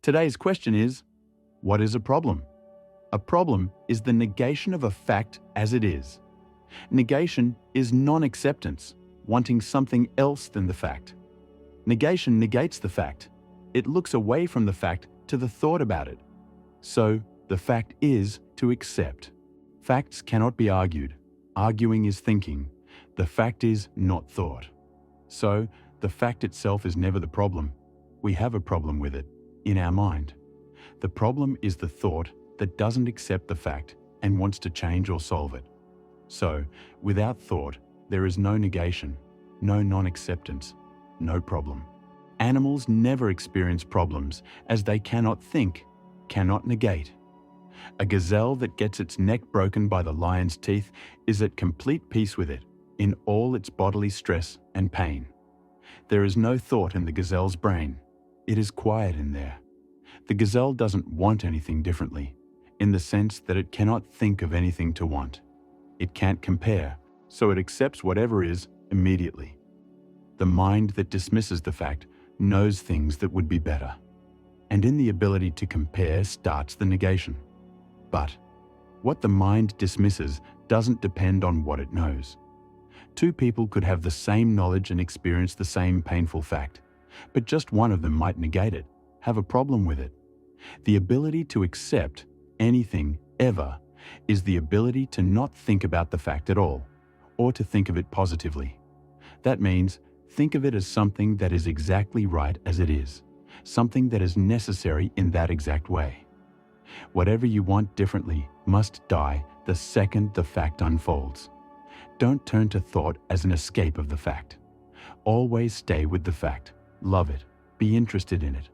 Today's question is, what is a problem? A problem is the negation of a fact as it is. Negation is non-acceptance, wanting something else than the fact. Negation negates the fact. It looks away from the fact to the thought about it. So, the fact is to accept. Facts cannot be argued. Arguing is thinking. The fact is not thought. So, the fact itself is never the problem. We have a problem with it, in our mind. The problem is the thought that doesn't accept the fact and wants to change or solve it. So, without thought, there is no negation, no non-acceptance, no problem. Animals never experience problems as they cannot think, cannot negate. A gazelle that gets its neck broken by the lion's teeth is at complete peace with it, in all its bodily stress and pain. There is no thought in the gazelle's brain. It is quiet in there. The gazelle doesn't want anything differently, in the sense that it cannot think of anything to want. It can't compare, so it accepts whatever is immediately. The mind that dismisses the fact knows things that would be better. And in the ability to compare starts the negation. But what the mind dismisses doesn't depend on what it knows. Two people could have the same knowledge and experience the same painful fact, but just one of them might negate it, have a problem with it. The ability to accept anything ever is the ability to not think about the fact at all, or to think of it positively. That means think of it as something that is exactly right as it is, something that is necessary in that exact way. Whatever you want differently must die the second the fact unfolds. Don't turn to thought as an escape of the fact. Always stay with the fact, love it, be interested in it,